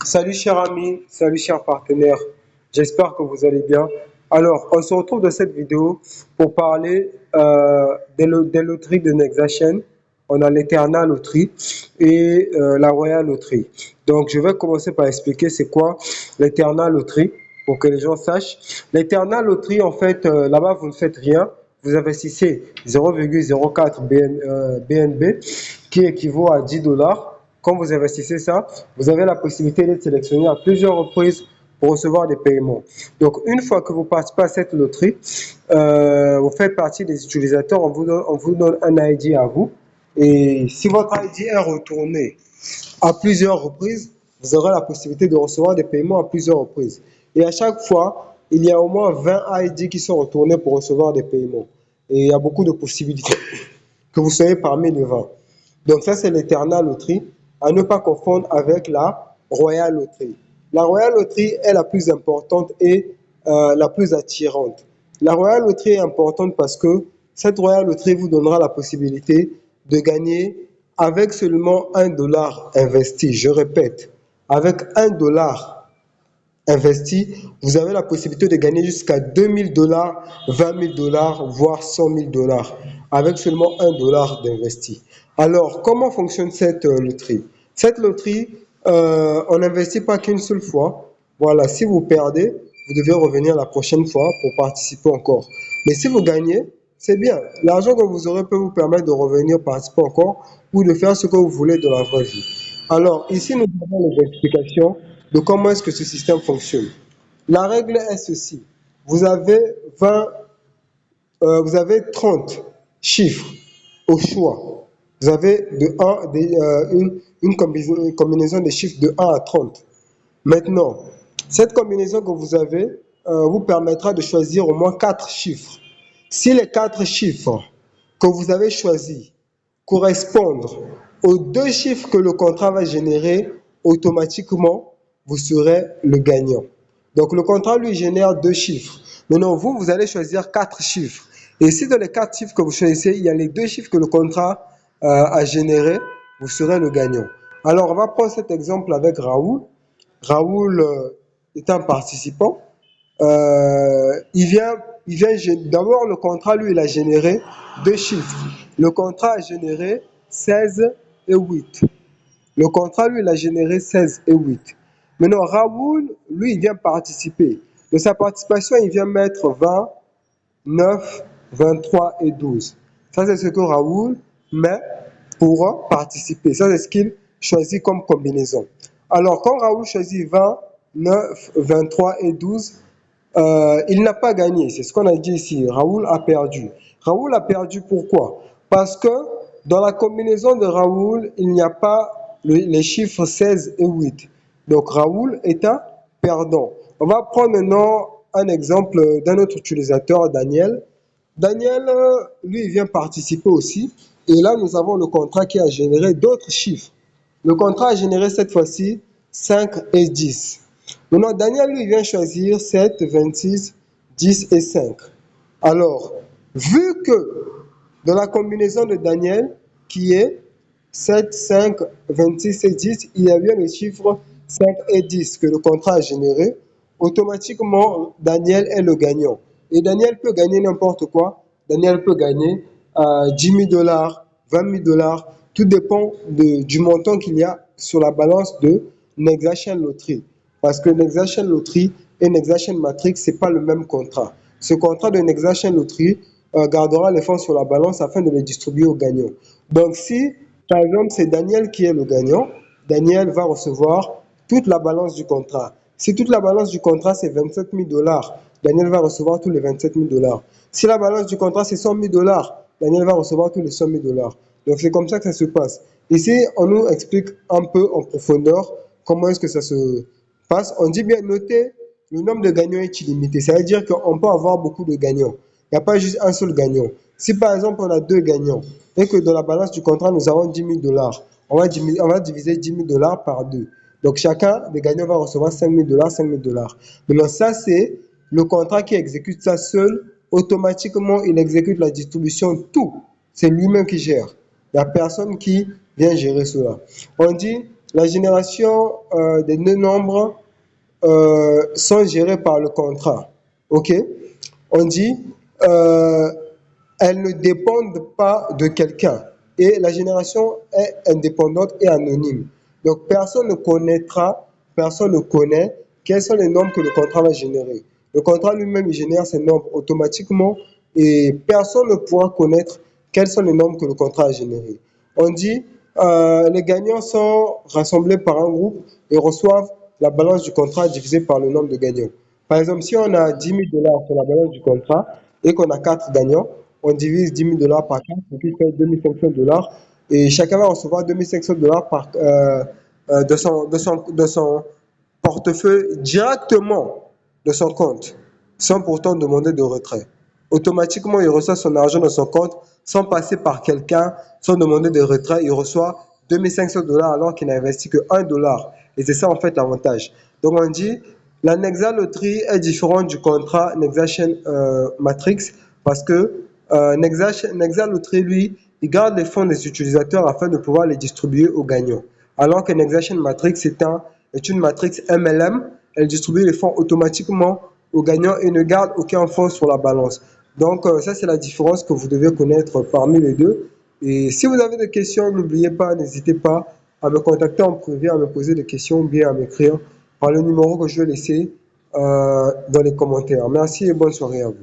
Salut chers amis, salut chers partenaires, j'espère que vous allez bien. Alors, on se retrouve dans cette vidéo pour parler des loteries de Nexachain. On a l'Eternal Loterie et la Royal Loterie. Donc, je vais commencer par expliquer c'est quoi l'Eternal Loterie pour que les gens sachent. L'Eternal Loterie, en fait, là-bas, vous ne faites rien. Vous investissez 0,04 BNB qui équivaut à 10 dollars. Quand vous investissez ça, vous avez la possibilité d'être sélectionné à plusieurs reprises pour recevoir des paiements. Donc, une fois que vous participez à cette loterie, vous faites partie des utilisateurs, on vous donne un ID à vous. Et si votre ID est retourné à plusieurs reprises, vous aurez la possibilité de recevoir des paiements à plusieurs reprises. Et à chaque fois, il y a au moins 20 ID qui sont retournés pour recevoir des paiements. Et il y a beaucoup de possibilités que vous soyez parmi les 20. Donc ça, c'est l'Eternal Loterie, à ne pas confondre avec la Royal Loterie. La Royal Loterie est la plus importante et la plus attirante. La Royal Loterie est importante parce que cette Royal Loterie vous donnera la possibilité de gagner avec seulement 1 dollar investi. Je répète, avec 1 dollar investi, vous avez la possibilité de gagner jusqu'à 2000 dollars, 20 000 dollars, voire 100 000 dollars, avec seulement 1 dollar d'investi. Alors, comment fonctionne cette loterie? Cette loterie, on n'investit pas qu'une seule fois. Voilà, si vous perdez, vous devez revenir la prochaine fois pour participer encore. Mais si vous gagnez, c'est bien. L'argent que vous aurez peut vous permettre de revenir participer encore ou de faire ce que vous voulez de la vraie vie. Alors, ici, nous avons les explications de comment est-ce que ce système fonctionne. La règle est ceci. Vous avez 20, vous avez 30 chiffres au choix. Vous avez une combinaison de chiffres de 1 à 30. Maintenant, cette combinaison que vous avez vous permettra de choisir au moins 4 chiffres. Si les 4 chiffres que vous avez choisis correspondent aux 2 chiffres que le contrat va générer, automatiquement, vous serez le gagnant. Donc, le contrat lui génère 2 chiffres. Maintenant, vous allez choisir 4 chiffres. Et si dans les 4 chiffres que vous choisissez, il y a les 2 chiffres que le contrat a généré, vous serez le gagnant. Alors, on va prendre cet exemple avec Raoul. Raoul est un participant. D'abord, le contrat, lui, il a généré 2 chiffres. Le contrat a généré 16 et 8. Le contrat, lui, il a généré 16 et 8. Maintenant, Raoul, lui, il vient participer. De sa participation, il vient mettre 20, 9, 23 et 12. Ça, c'est ce que Raoul met pour participer. Ça, c'est ce qu'il choisit comme combinaison. Alors, quand Raoul choisit 20, 9, 23 et 12, il n'a pas gagné. C'est ce qu'on a dit ici. Raoul a perdu. Raoul a perdu pourquoi? Parce que dans la combinaison de Raoul, il n'y a pas les chiffres 16 et 8. Donc Raoul est un perdant. On va prendre maintenant un exemple d'un autre utilisateur, Daniel. Daniel, lui, il vient participer aussi. Et là, nous avons le contrat qui a généré d'autres chiffres. Le contrat a généré cette fois-ci 5 et 10. Maintenant, Daniel, lui, vient choisir 7, 26, 10 et 5. Alors, vu que dans la combinaison de Daniel, qui est 7, 5, 26 et 10, il y a bien le chiffre 5 et 10 que le contrat a généré, automatiquement, Daniel est le gagnant. Et Daniel peut gagner n'importe quoi. Daniel peut gagner 10 000 dollars, 20 000 dollars. Tout dépend du montant qu'il y a sur la balance de Nexachain Loterie. Parce que Nexachain Loterie et Nexachain Matrix, ce n'est pas le même contrat. Ce contrat de Nexachain Loterie gardera les fonds sur la balance afin de les distribuer aux gagnants. Donc si, par exemple, c'est Daniel qui est le gagnant, Daniel va recevoir toute la balance du contrat. Si toute la balance du contrat, c'est 27 000 dollars, Daniel va recevoir tous les 27 000 dollars. Si la balance du contrat, c'est 100 000 dollars, Daniel va recevoir tous les 100 000 dollars. Donc c'est comme ça que ça se passe. Ici, on nous explique un peu en profondeur comment est-ce que ça se passe. On dit bien noter, le nombre de gagnants est illimité. Ça veut dire qu'on peut avoir beaucoup de gagnants. Il n'y a pas juste un seul gagnant. Si par exemple on a 2 gagnants et que dans la balance du contrat nous avons 10 000 dollars, on va diviser 10 000 dollars par 2. Donc chacun des gagnants va recevoir 5 000 dollars, 5 000 dollars. Maintenant ça c'est le contrat qui exécute ça seul. Automatiquement il exécute la distribution, tout. C'est lui-même qui gère. Il n'y a personne qui vient gérer cela. On dit la génération des deux nombres sont gérés par le contrat. OK? On dit euh, elles ne dépendent pas de quelqu'un et la génération est indépendante et anonyme. Donc personne ne connaît quels sont les nombres que le contrat va générer. Le contrat lui-même il génère ces nombres automatiquement et personne ne pourra connaître quels sont les nombres que le contrat a générés. On dit les gagnants sont rassemblés par un groupe et reçoivent la balance du contrat divisée par le nombre de gagnants. Par exemple, si on a 10 000 $ sur la balance du contrat et qu'on a 4 gagnants, on divise 10 000 $ par 4, ce qui fait 2 500 $ et chacun va recevoir 2 500 $ de son portefeuille directement de son compte, sans pourtant demander de retrait. Automatiquement, il reçoit son argent dans son compte sans passer par quelqu'un, sans demander de retrait. Il reçoit 2 500 $ alors qu'il n'a investi que 1 $. Et c'est ça en fait l'avantage. Donc on dit, la Nexa Loterie est différente du contrat Nexation Matrix parce que Nexa Loterie, lui, il garde les fonds des utilisateurs afin de pouvoir les distribuer aux gagnants. Alors que Nexation Matrix est une matrix MLM, elle distribue les fonds automatiquement aux gagnants et ne garde aucun fonds sur la balance. Donc, ça, c'est la différence que vous devez connaître parmi les deux. Et si vous avez des questions, n'oubliez pas, n'hésitez pas à me contacter en privé, à me poser des questions ou bien à m'écrire par le numéro que je vais laisser dans les commentaires. Merci et bonne soirée à vous.